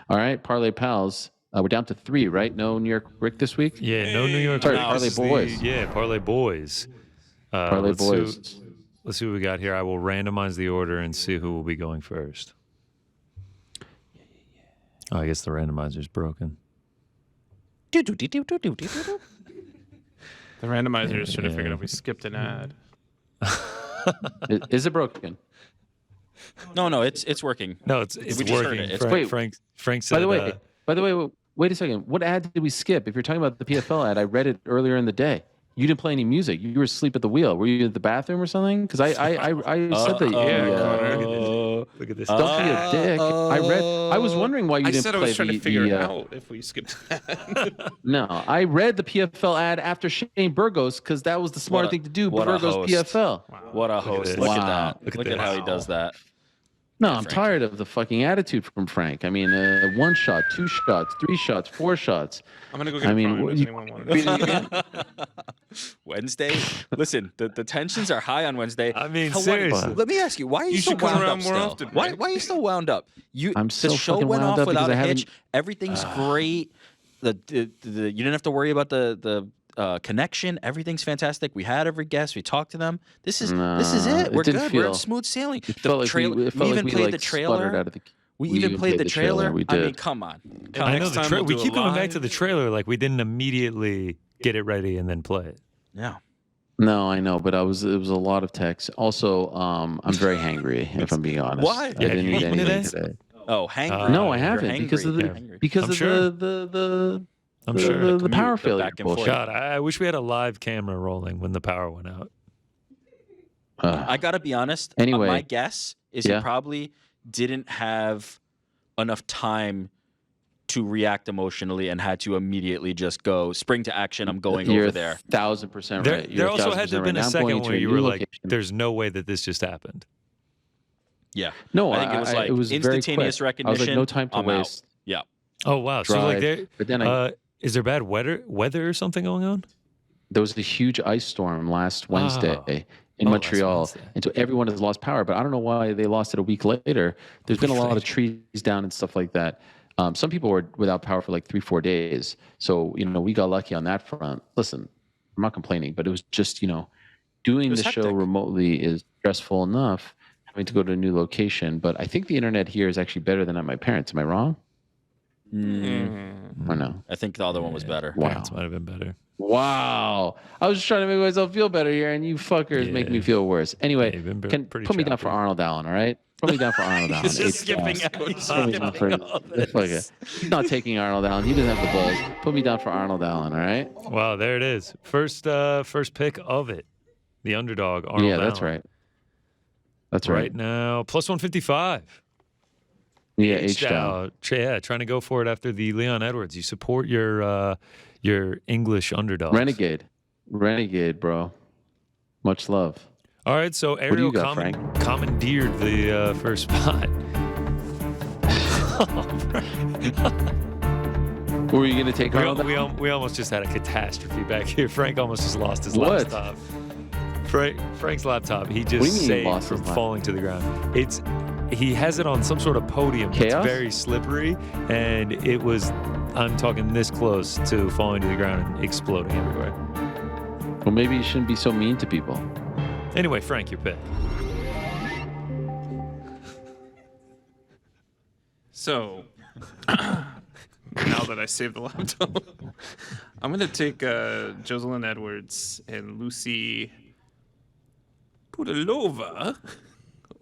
All right, Parlay Pals. We're down to 3, right? No New York Rick this week? Yeah, no New York. Sorry, Rick. Parlay Boys. Parlay Boys. Parlay Boys. Let's see what we got here. I will randomize the order and see who will be going first. Oh, I guess the randomizer's broken. The randomizer should have figured out we skipped an ad. Is it broken? No, it's working. No, it's working. Frank said. By the way, wait a second. What ad did we skip? If you're talking about the PFL ad, I read it earlier in the day. You didn't play any music. You were asleep at the wheel. Were you at the bathroom or something? Because I said that. Look at this. Don't be a dick. I was wondering why you didn't play the. I said I was trying to figure out if we skipped that. No, I read the PFL ad after Shane Burgos because that was the smart thing to do. Burgos PFL. Wow. What a host! Look at that. Look at how he does that. No, I'm tired of the fucking attitude from Frank. I mean, 1 shot, 2 shots, 3 shots, 4 shots. I'm gonna go get a phone. Does anyone want it? Wednesday. Listen, the tensions are high on Wednesday. I mean, seriously. Let me ask you, why are you so wound up still? Often, why are you still wound up? I'm still the show fucking went wound off up without a because hitch. Everything's great. You didn't have to worry about the connection. Everything's fantastic. We had every guest. We talked to them. This is it. We're good. We're in smooth sailing. We even played the trailer. We even played the trailer. I mean, come on. I know the trailer. We keep going back to the trailer like we didn't immediately get it ready and then play it. Yeah. No, I know, but it was a lot of text. Also, I'm very hangry, if I'm being honest. Why? I didn't eat anything today. Oh, hangry. No, I haven't because of the power failure bullshit. God, I wish we had a live camera rolling when the power went out. I gotta be honest. Anyway, my guess is he probably didn't have enough time to react emotionally and had to immediately just go spring to action. I'm going over there. 1,000% right. There also had to have been a second where you were like, "There's no way that this just happened." Yeah. No, I think it was like instantaneous recognition. I was like, no time to waste. Out. Yeah. Oh wow. Drive. So like there, but then is there bad weather or something going on? There was a huge ice storm last Wednesday in Montreal, and so everyone has lost power. But I don't know why they lost it a week later. There's been a lot of trees down and stuff like that. Some people were without power for like 3-4 days. So we got lucky on that front. Listen, I'm not complaining, but it was just doing the show remotely is stressful enough. Having to go to a new location, but I think the internet here is actually better than at my parents'. Am I wrong? I know. I think the other one was better. Wow. Parents might have been better. Wow. I was just trying to make myself feel better here, and you fuckers make me feel worse. Anyway, put me down for Arnold Allen, all right? Put me down for Arnold Allen. Just skipping out. He's not taking Arnold Allen. He doesn't have the balls. Put me down for Arnold Allen, all right? Wow, there it is. First pick of it. The underdog, Arnold Allen. Yeah, that's right. That's right. Right now, plus 155. Yeah, H-Down. Yeah, trying to go for it after the Leon Edwards. You support your English underdog. Renegade, bro. Much love. All right, so Ariel commandeered the first spot. Were you going to take Arnold? We almost just had a catastrophe back here. Frank almost just lost his laptop. Frank's laptop, he just saved from falling to the ground. He has it on some sort of podium. Chaos? It's very slippery, and it was, I'm talking this close to falling to the ground and exploding everywhere. Well, maybe you shouldn't be so mean to people. Anyway, Frank, your pick. So, now that I saved the laptop, I'm going to take Jocelyn Edwards and Lucy Pudilova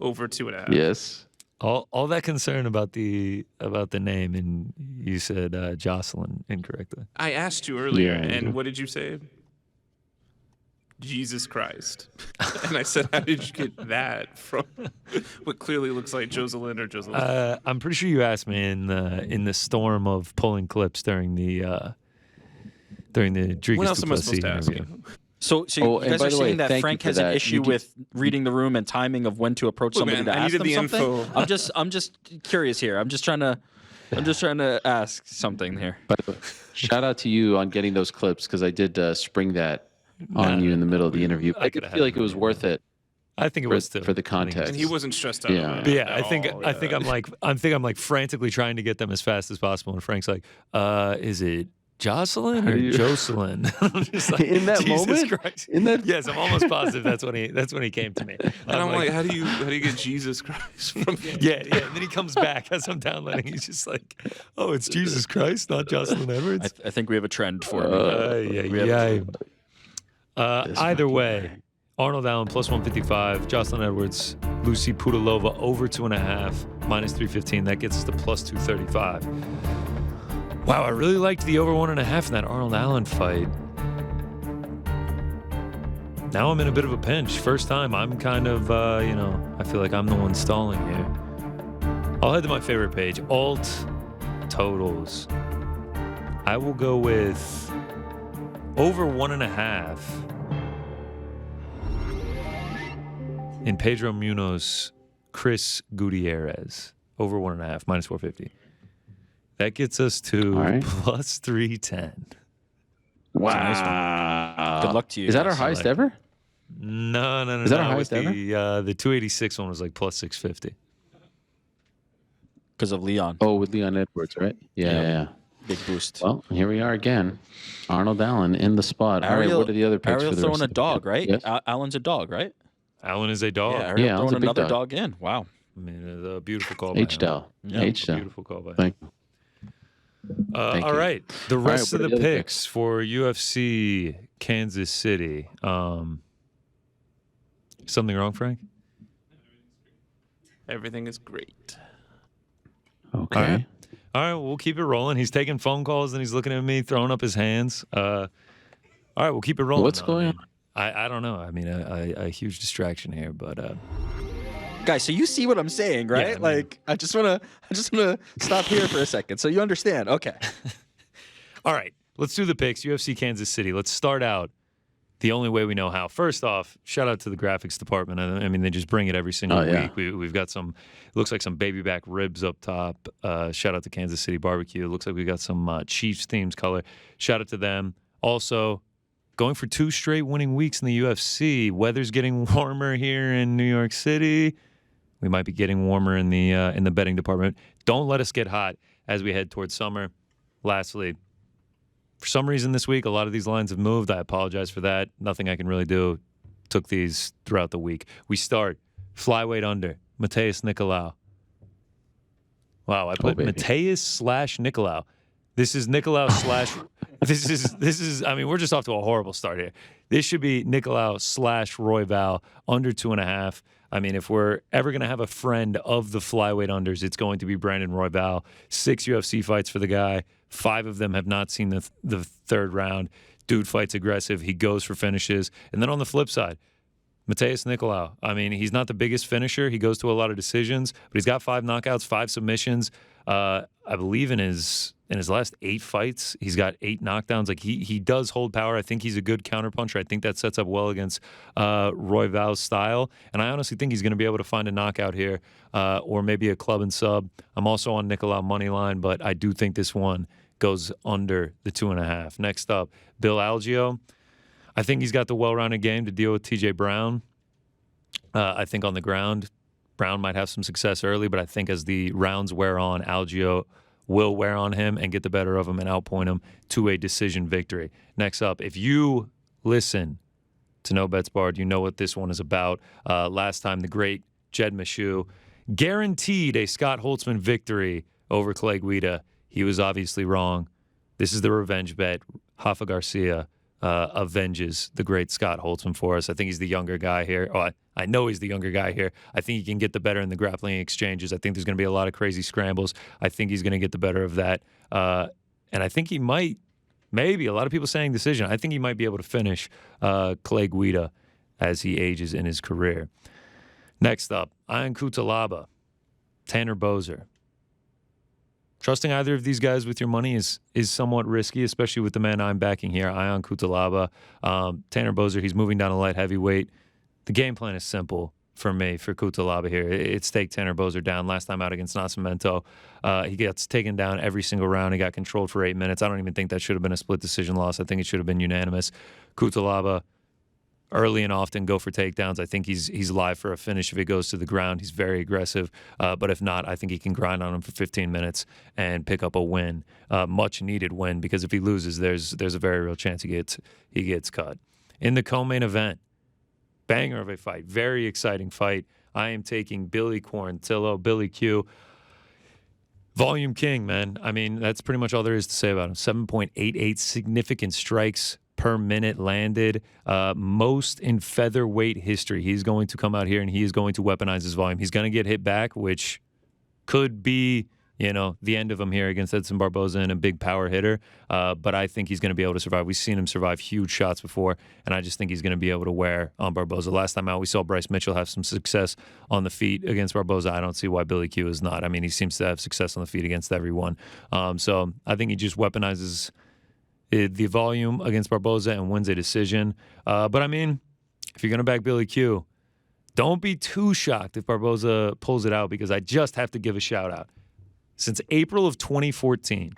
over 2.5. Yes. All that concern about the name, and you said Jocelyn incorrectly. I asked you earlier, and what did you say? Jesus Christ. And I said, how did you get that from what clearly looks like Jocelyn or Jocelyn? I'm pretty sure you asked me in the storm of pulling clips during the Dricus What else am I supposed to ask interview. you? So you guys are saying that Frank has an issue with reading the room and timing of when to approach somebody to ask them something? Info. I'm just curious here. I'm just trying to ask something here. By the way, shout out to you on getting those clips because I did spring that on you in the middle of the interview. I could feel like it was worth it. I think it was too. For the context. And he wasn't stressed out. Yeah. About it Yeah, at I think I'm like frantically trying to get them as fast as possible. And Frank's like, is it Jocelyn or Jocelyn? I'm just like, in that Jesus moment? Christ. In that Yes, I'm almost positive that's when he came to me. And I'm like, how do you get Jesus Christ from Yeah. And then he comes back as I'm downloading. He's just like, oh, it's Jesus Christ, not Jocelyn Edwards. I think we have a trend for it. Either way, Arnold Allen plus 155, Jocelyn Edwards, Lucy Pudilova over 2.5, minus 315. That gets us to plus 235. Wow, I really liked the over 1.5 in that Arnold Allen fight. Now I'm in a bit of a pinch. First time, I'm kind of, I feel like I'm the one stalling here. I'll head to my favorite page, alt totals. I will go with over 1.5 in Pedro Munoz, Chris Gutierrez. Over 1.5, minus 450. That gets us to plus 310. Wow. Good luck to you. Is that our highest ever? No. Is that our highest ever? ever? The 286 one was like plus 650. Because of Leon. Oh, with Leon Edwards, right? Yeah. Big boost. Well, here we are again. Arnold Allen in the spot. All right, what are the other picks Ariel for the throwing rest a of the dog, field? right? Yes. Allen's a dog, right? Allen is a dog. Yeah, Ariel Allen's throwing a big another dog. dog in. Wow. I mean, it's a beautiful call by H-Dell. Yeah, H-Dell. Beautiful call by him. Thank you. Thank All you. right. The rest what of are the the other picks for UFC Kansas City. Something wrong, Frank? Everything is great. Okay. All right, we'll keep it rolling. He's taking phone calls and he's looking at me, throwing up his hands. All right, we'll keep it rolling. What's going on? I don't know. I mean, a huge distraction here, but Guys, so you see what I'm saying, right? Yeah, I mean- like I just wanna stop here for a second. So you understand. Okay. all right, let's do the picks. UFC Kansas City. Let's start out the only way we know how. First off, shout out to the graphics department. I mean, they just bring it every single week. We've got some, it looks like some baby back ribs up top. Shout out to Kansas City Barbecue. It looks like we got some Chiefs themes color. Shout out to them. Also, going for 2 straight winning weeks in the UFC. Weather's getting warmer here in New York City. We might be getting warmer in the betting department. Don't let us get hot as we head towards summer. Lastly, for some reason this week, a lot of these lines have moved. I apologize for that. Nothing I can really do. Took these throughout the week. We start flyweight under Mateus Nicolau. Wow, I put Mateus / Nicolau. This is Nicolau / this is. I mean, we're just off to a horrible start here. This should be Nicolau / Royval under 2.5. I mean, if we're ever going to have a friend of the flyweight unders, it's going to be Brandon Royval. 6 UFC fights for the guy. 5 of them have not seen the third round. Dude fights aggressive. He goes for finishes. And then on the flip side, Mateus Nicolau. I mean, he's not the biggest finisher. He goes to a lot of decisions, but he's got 5 knockouts, 5 submissions. I believe in his last 8 fights, he's got 8 knockdowns. Like he does hold power. I think he's a good counterpuncher. I think that sets up well against Royval's style. And I honestly think he's going to be able to find a knockout here, or maybe a club and sub. I'm also on Nicolau money line, but I do think this one goes under the 2.5. Next up, Bill Algeo. I think he's got the well-rounded game to deal with TJ Brown. I think on the ground, Brown might have some success early, but I think as the rounds wear on, Algeo will wear on him and get the better of him and outpoint him to a decision victory. Next up, if you listen to No Bets Barred, you know what this one is about. Last time, the great Jed Meshew guaranteed a Scott Holtzman victory over Clay Guida. He was obviously wrong. This is the revenge bet. Rafa Garcia avenges the great Scott Holtzman for us. I think he's the younger guy here. Oh, I know he's the younger guy here. I think he can get the better in the grappling exchanges. I think there's going to be a lot of crazy scrambles. I think he's going to get the better of that. And I think he might, maybe, a lot of people saying decision. I think he might be able to finish Clay Guida as he ages in his career. Next up, Ian Cutelaba, Tanner Boser. Trusting either of these guys with your money is somewhat risky, especially with the man I'm backing here, Ion Cutelaba. Tanner Boser, he's moving down to light heavyweight. The game plan is simple for me, for Cutelaba here. It's take Tanner Boser down. Last time out against Nascimento, he gets taken down every single round. He got controlled for 8 minutes. I don't even think that should have been a split decision loss. I think it should have been unanimous. Cutelaba, early and often go for takedowns. I think he's live for a finish if he goes to the ground. He's very aggressive. But if not, I think he can grind on him for 15 minutes and pick up a win, much needed win, because if he loses, there's a very real chance he gets cut. In the co-main event, banger of a fight, very exciting fight. I am taking Billy Quarantillo, Billy Q. Volume king, man. I mean, that's pretty much all there is to say about him. 7.88 significant strikes per minute landed, most in featherweight history. He's going to come out here and he is going to weaponize his volume. He's going to get hit back, which could be, the end of him here against Edson Barboza and a big power hitter. But I think he's going to be able to survive. We've seen him survive huge shots before, and I just think he's going to be able to wear on Barboza. Last time out, we saw Bryce Mitchell have some success on the feet against Barboza. I don't see why Billy Q is not. I mean, he seems to have success on the feet against everyone. So I think he just weaponizes the volume against Barboza and wins a decision. But I mean, if you're going to back Billy Q, don't be too shocked if Barboza pulls it out, because I just have to give a shout out. Since April of 2014,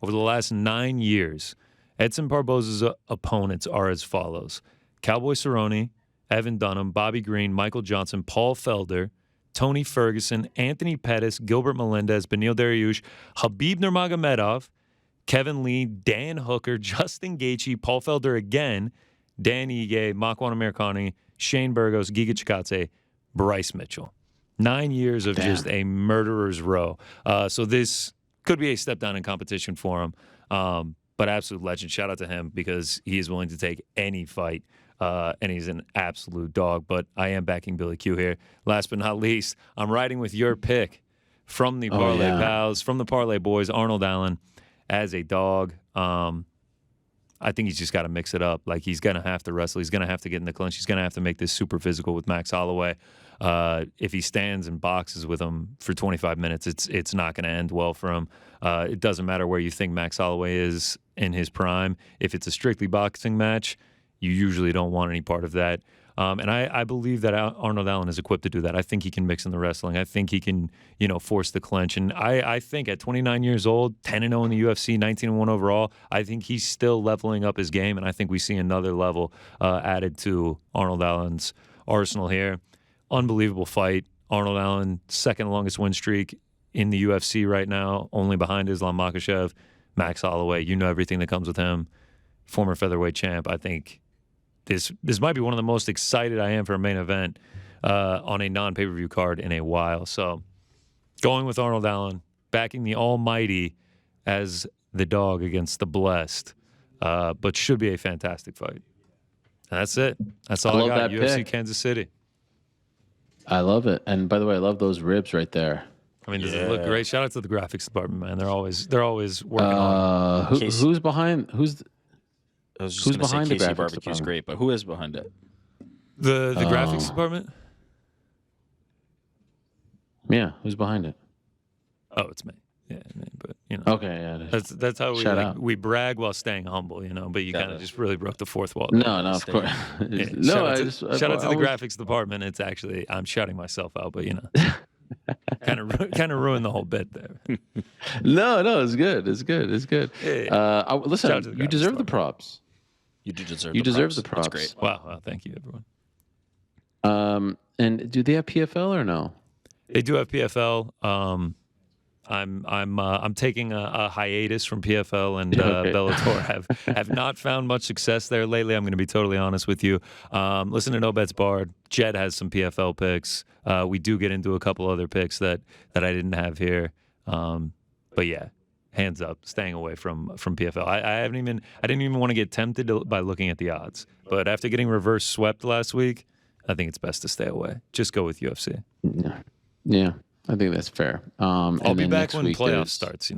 over the last 9 years, Edson Barboza's opponents are as follows: Cowboy Cerrone, Evan Dunham, Bobby Green, Michael Johnson, Paul Felder, Tony Ferguson, Anthony Pettis, Gilbert Melendez, Beneil Dariush, Habib Nurmagomedov, Kevin Lee, Dan Hooker, Justin Gaethje, Paul Felder again, Dan Ige, Makwan Amirkhani, Shane Burgos, Giga Chikadze, Bryce Mitchell. 9 years of just a murderer's row. So this could be a step down in competition for him. But absolute legend. Shout out to him, because he is willing to take any fight. And he's an absolute dog. But I am backing Billy Q here. Last but not least, I'm riding with your pick from the Parlay Pals, from the Parlay Boys, Arnold Allen as a dog. I think he's just got to mix it up. Like, he's going to have to wrestle. He's going to have to get in the clinch. He's going to have to make this super physical with Max Holloway. If he stands and boxes with him for 25 minutes, it's not going to end well for him. It doesn't matter where you think Max Holloway is in his prime. If it's a strictly boxing match, you usually don't want any part of that. And I believe that Arnold Allen is equipped to do that. I think he can mix in the wrestling. I think he can, force the clinch. And I think at 29 years old, 10-0 in the UFC, 19-1 overall, I think he's still leveling up his game. And I think we see another level added to Arnold Allen's arsenal here. Unbelievable fight. Arnold Allen, second longest win streak in the UFC right now, only behind Islam Makhachev. Max Holloway, everything that comes with him. Former featherweight champ. I think this might be one of the most excited I am for a main event on a non-pay-per-view card in a while. So going with Arnold Allen, backing the almighty as the dog against the blessed, but should be a fantastic fight. And that's it. That's all I got. UFC pick. Kansas City. I love it. And by the way, I love those ribs right there. I mean, does it look great? Shout out to the graphics department, man. They're always working on it. Who's behind? I was just going to say KC Barbecue is great, but who is behind it? The graphics department? Yeah, who's behind it? Oh, it's me. Yeah, but Okay, yeah. That's how we brag while staying humble, But you kind of just really broke the fourth wall. No, of course. Yeah, shout out to the graphics department. It's actually, I'm shouting myself out, but kind of ruined the whole bit there. No, it's good. It's good. Yeah. Listen, you deserve the props. You do deserve. You the deserve props. the props. That's great. Wow, thank you, everyone. And do they have PFL or no? They do have PFL. I'm taking a hiatus from PFL, and Bellator have not found much success there lately. I'm going to be totally honest with you. Listen to No Bets Barred. Jed has some PFL picks. We do get into a couple other picks that I didn't have here. But yeah, hands up, staying away from PFL. I didn't even want to get tempted by looking at the odds. But after getting reverse swept last week, I think it's best to stay away. Just go with UFC. Yeah. I think that's fair. I'll be back when playoff starts,